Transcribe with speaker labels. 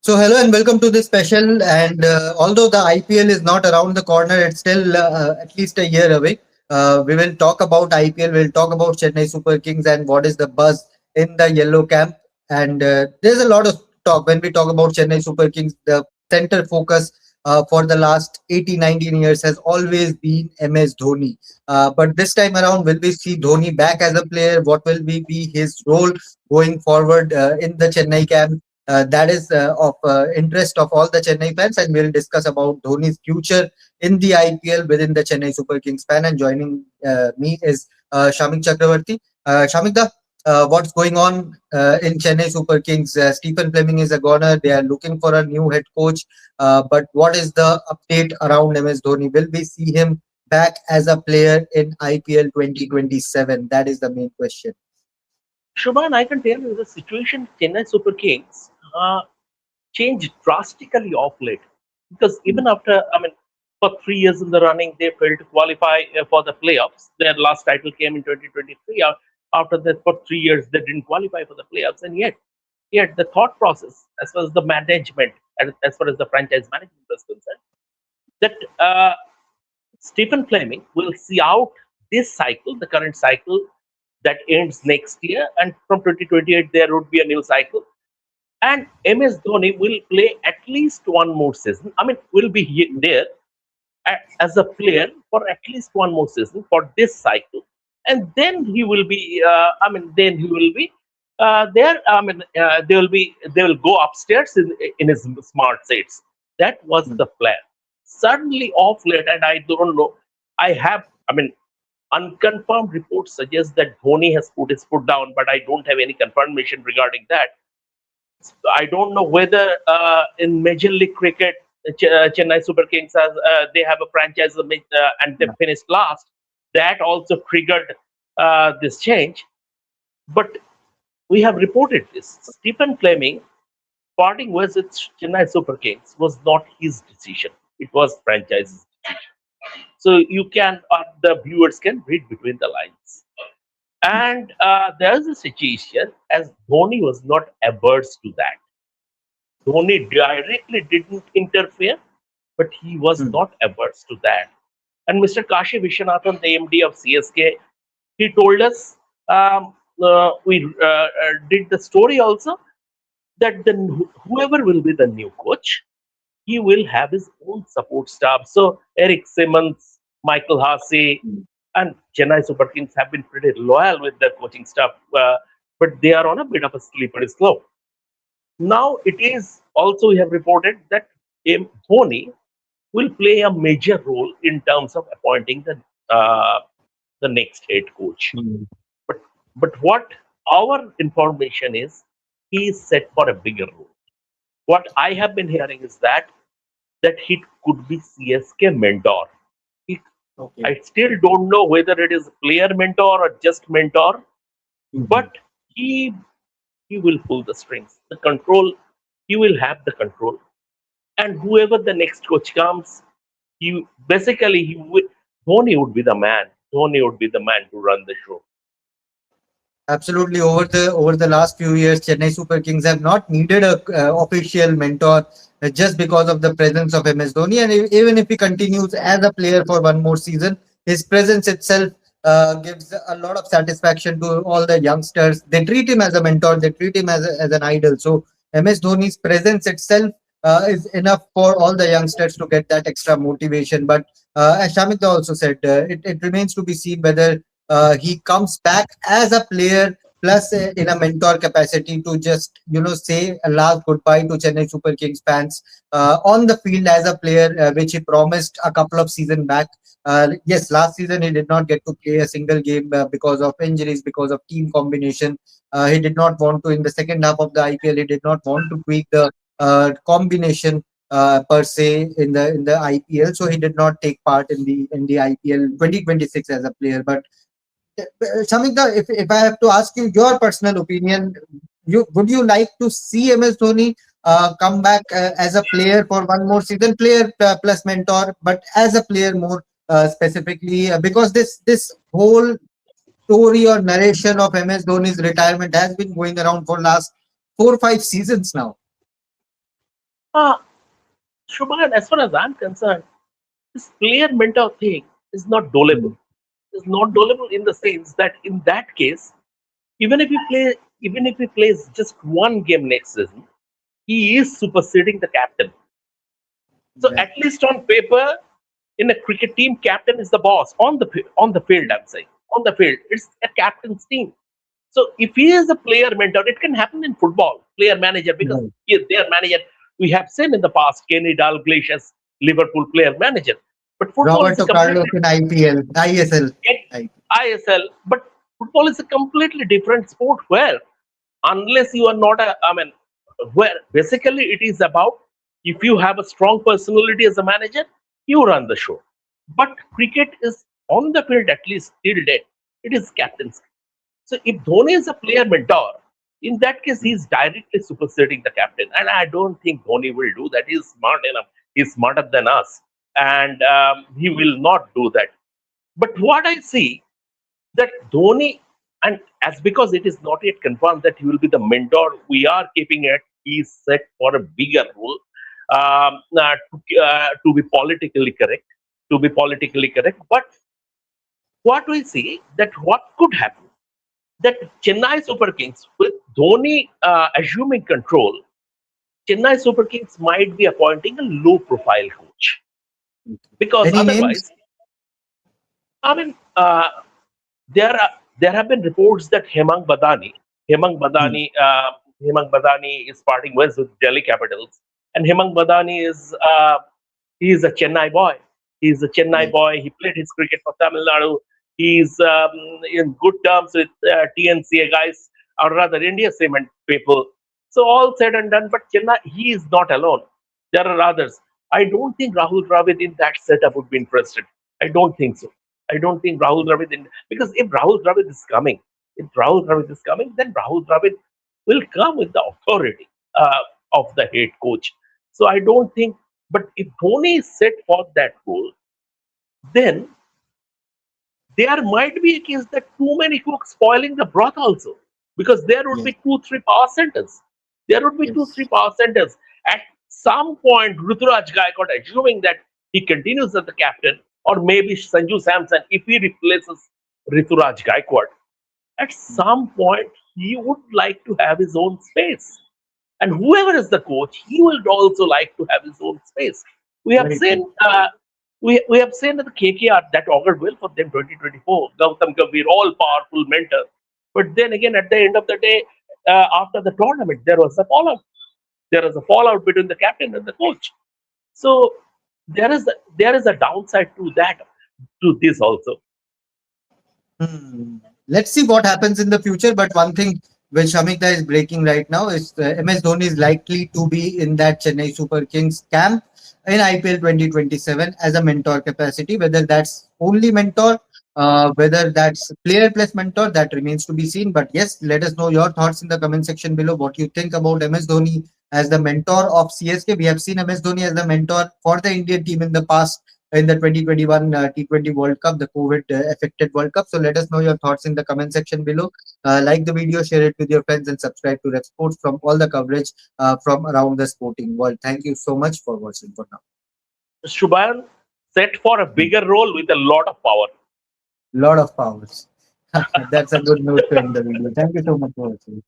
Speaker 1: So, hello and welcome to this special. And although the IPL is not around the corner, it's still at least a year away. We will talk about IPL, we'll talk about Chennai Super Kings and what is the buzz in the yellow camp. And there's a lot of talk when we talk about Chennai Super Kings. The center focus for the last 18, 19 years has always been MS Dhoni. But this time around, will we see Dhoni back as a player? What will be his role going forward in the Chennai camp? That is of interest of all the Chennai fans, and we'll discuss about Dhoni's future in the IPL within the Chennai Super Kings fan. And joining me is Shamik Chakraborty. Shamik, what's going on in Chennai Super Kings? Stephen Fleming is a goner. They are looking for a new head coach. But what is the update around MS Dhoni? Will we see him back as a player in IPL 2027? That is the main question.
Speaker 2: Shubhan, I can tell you the situation Chennai Super Kings changed drastically of late. Because even after, for 3 years in the running, they failed to qualify for the playoffs. Their last title came in 2023. After that, for 3 years, they didn't qualify for the playoffs. And yet the thought process, as far as the management, as far as the franchise management is concerned, that Stephen Fleming will see out this cycle, the current cycle, that ends next year, and from 2028 there would be a new cycle, and MS Dhoni will play at least one more season. Will be there as a player for at least one more season for this cycle, and then he will be. Then he will be there. They will go upstairs in his smart seats. That was the plan. Suddenly, off late, and I don't know. I have. Unconfirmed reports suggest that Dhoni has put his foot down, but I don't have any confirmation regarding that. I don't know whether in Major League Cricket, Chennai Super Kings has they have a franchise and they finished last. That also triggered this change. But we have reported this. Stephen Fleming parting ways with Chennai Super Kings was not his decision. It was franchise's decision. So you can, the viewers can read between the lines. And there's a situation as Dhoni was not averse to that. Dhoni directly didn't interfere, but he was not averse to that. And Mr. Kashi Viswanathan, the MD of CSK, he told us, we did the story also, that whoever will be the new coach, he will have his own support staff. So Eric Simmons, Michael Hasse, and Chennai Super Kings have been pretty loyal with their coaching staff, but they are on a bit of a slippery slope. Now it is also, we have reported that Dhoni will play a major role in terms of appointing the next head coach. But what our information is, he is set for a bigger role. What I have been hearing is that he could be CSK mentor. I still don't know whether it is player mentor or just mentor, but he will pull the strings. The control, he will have the control. And whoever the next coach comes, Dhoni would be the man. Dhoni would be the man to run the show.
Speaker 1: Absolutely. Over the last few years, Chennai Super Kings have not needed a official mentor just because of the presence of MS Dhoni. And even if he continues as a player for one more season, his presence itself gives a lot of satisfaction to all the youngsters. They treat him as a mentor. They treat him as an idol. So MS Dhoni's presence itself is enough for all the youngsters to get that extra motivation. But as Shamik also said, it remains to be seen whether he comes back as a player plus in a mentor capacity to just say a last goodbye to Chennai Super Kings fans on the field as a player, which he promised a couple of seasons back. Yes, last season he did not get to play a single game because of injuries, because of team combination. He did not want to in the second half of the IPL. He did not want to tweak the combination per se in the IPL, so he did not take part in the IPL 2026 as a player. But Shamikta, if I have to ask you your personal opinion, would you like to see MS Dhoni come back as a player for one more season, player plus mentor, but as a player more specifically, because this whole story or narration of MS Dhoni's retirement has been going around for last 4 or 5 seasons now.
Speaker 2: Uh, Shubhan, as far as I'm concerned, this player mentor thing is not
Speaker 1: Hmm.
Speaker 2: dolable. It's not dolable in the sense that in that case, even if he play, even if he plays just one game next season, he is superseding the captain. So
Speaker 1: Yeah.
Speaker 2: at least on paper, in a cricket team, captain is the boss on on the field. I'm saying on the field, it's a captain's team. So if he is a player mentor, it can happen in football, player manager, because
Speaker 1: Right.
Speaker 2: he is their manager. We have seen in the past Kenny Dalglish as Liverpool player manager. But football is a
Speaker 1: Roberto Carlos
Speaker 2: completely
Speaker 1: in IPL, ISL.
Speaker 2: get
Speaker 1: I-
Speaker 2: ISL, but football is a completely different sport where unless you are not a, I mean, where basically it is about if you have a strong personality as a manager, you run the show. But cricket is on the field at least till date. It is captaincy. So if Dhoni is a player mentor, in that case, he's directly superseding the captain. And I don't think Dhoni will do that. He's smart enough. He's smarter than us. And he will not do that. But what I see that Dhoni, and as because it is not yet confirmed that he will be the mentor, we are keeping it. He's set for a bigger role to be politically correct. To be politically correct, but what we see that what could happen that Chennai Super Kings with Dhoni assuming control, Chennai Super Kings might be appointing a low-profile coach because
Speaker 1: Any names?
Speaker 2: otherwise, I mean, there are there have been reports that Hemang
Speaker 1: Hmm.
Speaker 2: Badani, Hemang Badani is parting ways with Delhi Capitals, and Hemang Badani is he is a Chennai boy. He's a Chennai
Speaker 1: Right.
Speaker 2: boy. He played his cricket for Tamil Nadu. He's in good terms with TNCA guys, or rather India Cement people. So all said and done, but Chennai, he is not alone. There are others. I don't think Rahul Dravid in that setup would be interested. I don't think so. I don't think Rahul Dravid in, because if Rahul Dravid is coming, then Rahul Dravid will come with the authority of the head coach. So I don't think. But if Dhoni is set for that role, then there might be a case that too many cooks spoiling the broth also, because there would
Speaker 1: Yes.
Speaker 2: be two, three power centers. There would be two, three
Speaker 1: Yes.
Speaker 2: power centers. At some point, Ruturaj Gaikwad, assuming that he continues as the captain, or maybe Sanju Samson, if he replaces Rituraj Gaikwad, at some point he would like to have his own space. And whoever is the coach, he will also like to have his own space. We have
Speaker 1: Very true.
Speaker 2: seen we have seen that the KKR that augured well for them 2024. Gautam Gambhir, all powerful mentor. But then again, at the end of the day, after the tournament, there was a fallout. There was a fallout between the captain and the coach. So there is a downside to that, to this also.
Speaker 1: Hmm. Let's see what happens in the future. But one thing which Shamikta is breaking right now is MS Dhoni is likely to be in that Chennai Super Kings camp in IPL 2027 as a mentor capacity. Whether that's only mentor, whether that's player plus mentor, that remains to be seen. But yes, let us know your thoughts in the comment section below. What you think about MS Dhoni as the mentor of CSK? We have seen MS Dhoni as the mentor for the Indian team in the past in the 2021 T20 World Cup, the COVID affected World Cup. So let us know your thoughts in the comment section below. Like the video, share it with your friends, and subscribe to Revsportz from all the coverage from around the sporting world. Thank you so much for watching for now.
Speaker 2: Shubhayan set for a bigger role with a lot of power.
Speaker 1: Lot of powers. That's a good note to end the video. Thank you so much for watching.